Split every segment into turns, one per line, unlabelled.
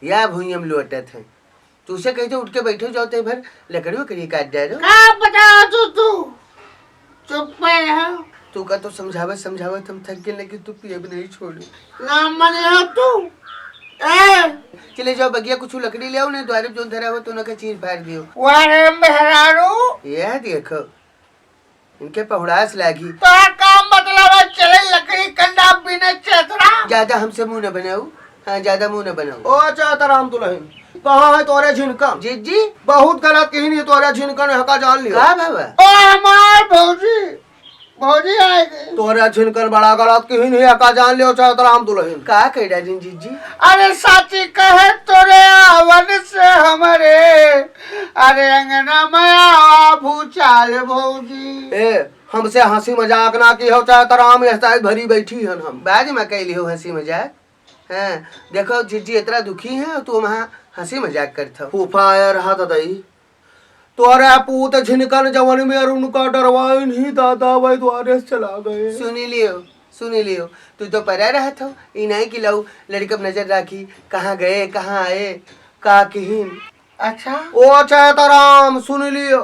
या भूई हम लौटत हैं। तू से कहते उठ के बैठो जाओ ते भर लकड़ी वकड़ी काट जा रहे
का बताओ तू चुप रहो।
तू का तो समझावत हम थक गए लेकिन तू पिए भी नहीं छोड़ी
ना मने हो तू ए
चले जाओ बगिया कुछ लकड़ी ले आओ ने द्वारे जो धरा हो तो ना का चीर फाड़ दियो।
वारे मेहरारू
यह देखो इनके पहुड़ास लागी।
तो काम मतलब है चले लकड़ी कंडा बिना चेतरा।
ज्यादा हमसे मुंह न बनाओ। हाँ ज्यादा मुंह न बनाओ।
ओ चेतराम दुल्हन कहाँ है तोरे झिनकन?
जी
बहुत गलत कही नहीं तोरे झिनकन हका जान लियो।
का बाबा
ओ हमार भौजी आएगी।
तोरे झिनकन बड़ा गलत कही नहीं हका जान लियो चेतराम दुल्हन।
का कह डाली जी
अरे साची कहे तोरे आवन से हमारे अरे अंगना में आवा भूचाल भौजी।
ए हमसे हंसी मजाक ना की हो चेतराम ऐसा भरी बैठी हन हम।
बाद में कैली हो हंसी मजाक। हाँ देखो जीजी इतना दुखी है तू वहाँ हंसी मजाक करता हो।
फूफा आया रहा था दई तोरे पूत झिनकन जवन में उनका डरवाई नहीं दादा वही द्वारे से चला गए।
सुनी लियो तू तो परा रहा था ई नहीं कि लऊ लड़के पर नजर रखी कहाँ गए कहाँ आए का कहीन।
अच्छा
ओ चेतराम सुन लियो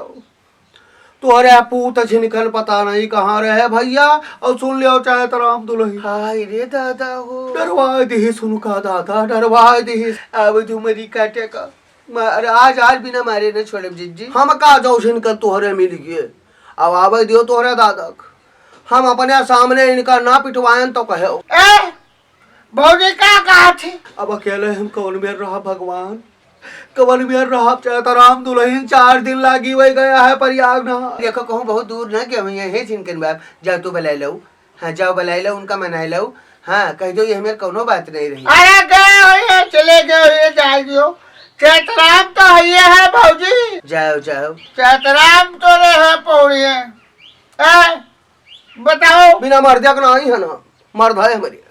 तोरे पूत झिनकन पता नहीं कहाँ रहे भैया और सुन लियो चेतराम दुल्हन।
हाय रे दादा हो
डरवाए दी सुनका दादा डरवाए दी।
अब तू मरी काटे का आज बिना मारे न छोड़े जीजी।
हम का जाऊ झिनकन तोहरे मिल गए अब आवे दियो तोहरे दादक हम अपने सामने इनका ना पिटवाएं तो कहे
ए भौजी का कहा थी।
अब अकेले हम कौन में रहा भगवान कवन में रहा चेतराम दुल्हन 4 दिन लागी वही गया है प्रयाग ना।
देखो कहूँ बहुत दूर न कि हम यही झिनकन बाप जाओ तू बुला लो। हाँ जाओ बुला लो उनका मना लो। हाँ कह दो ये हमें कोनो बात नहीं रही।
अरे गए हुए चले गए हुए जाइयो चेतराम तो है भौजी।
जाओ
चेतराम तो रहे पौड़ी है। बताओ
बिना मर्द नहीं है ना मर्द है हमारी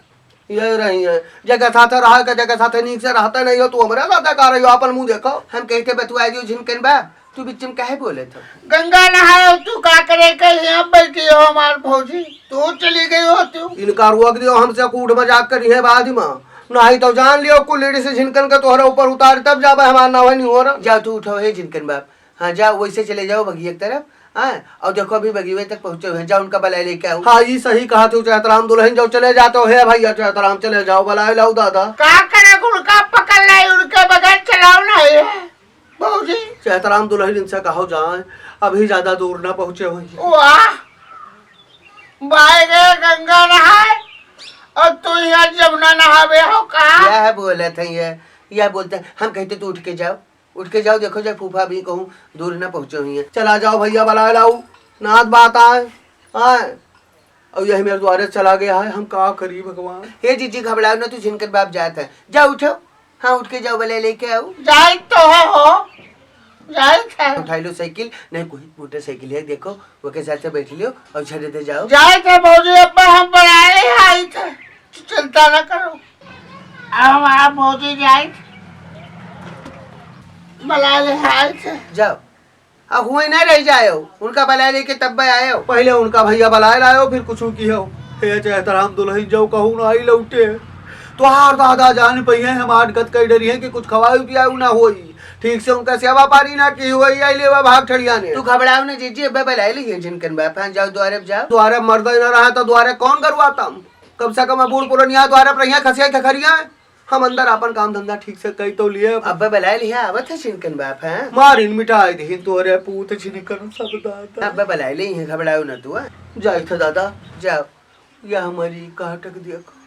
ये रही है जगह साथ रहा के जगह साथ नीक से रहता नहीं हो तू हमारे साथ कर रही हो अपन मुंह देखो।
हम कहते बतुआ दियो झिनकन बाप तू बीच में काहे बोले था।
गंगा नहाए तू का करे कहीं यहाँ बैठी हो हमार भौजी तू चली गई हो तू।
इनका रोक दियो हमसे कूट मजाक करी है बाद में नहीं तो जान लियो कुल्लेड़ी से झिनकन का तोहरा ऊपर उतार तब जाबे हमारा ना नहीं हो रहा।
जाओ तू उठो है झिनकन बाप। हाँ जाओ वैसे चले जाओ बगिया की तरफ। हाँ और देखो अभी बगीवे तक पहुँचे हुए जाओ उनका बलाई लेके आओ।
हाँ ये सही कहा तू चेतराम दुल्हन जाओ चले जाते हो है भैया चेतराम चले जाओ बलाई लाओ दादा।
का करे उनका पकड़ लाई उनके बगैर चलाओ नहीं भौजी।
चेतराम दुल्हन इनसे कहो जाए अभी ज्यादा दूर ना पहुँचे हुए।
वाह बाय गए गंगा नहाए और तू यहाँ जमुना नहावे हो कहा।
यह बोले थे यह बोलते हम कहते तू उठ के जाओ देखो जब फूफा भी कहूँ दूर ना पहुँचे हुई है।
चला जाओ भैया बला लाओ नाथ बात आए और यही मेरे द्वारे चला गया है हम का करी भगवान।
हे जीजी घबराओ ना तू झिनकन बाप जाता है जाओ उठो। हाँ उठ के जाओ बलाई लेके आओ।
जाए तो है हो जाए
उठा लो साइकिल नहीं कोई मोटरसाइकिल है देखो वो के साथ बैठ लियो और छड़े दे जाओ।
जाए थे भौजी अब हम बनाए आई थे चिंता न करो अब हमारा भौजी जाए बला ले आए थे।
जाओ अब हुए ना रह जाओ उनका बला लेके तब आयो।
पहले उनका भैया बलाए लाओ फिर कुछ की हो हे चेतराम दुल्हन जाओ कहूँ ना आई लौटे तो हार दादा जान पही है हमार गत कई डरी है कि कुछ खवाई पियाऊ ना होई ठीक से उनका सेवा पारी ना की हुई आई ले भाग ठड़िया ने।
तू घबराओ ना जीजी अब बला ली झिनकन बाप। हाँ जाओ द्वारे जाओ।
द्वारे मर्द न रहा तो द्वारे कौन करवाता कम से कम बूढ़ पुरनिया द्वारे पर खसिया खखरिया हम अंदर अपन काम धंधा ठीक से कई तो लिए
अब बला लिया आवत है झिनकन बाप। है
मारिन मिटाई दी तोरे पूत झिनकन सब दादा
अब बला ली घबराओ ना तू।
जाई था दादा
जाओ
या हमारी काटक देखो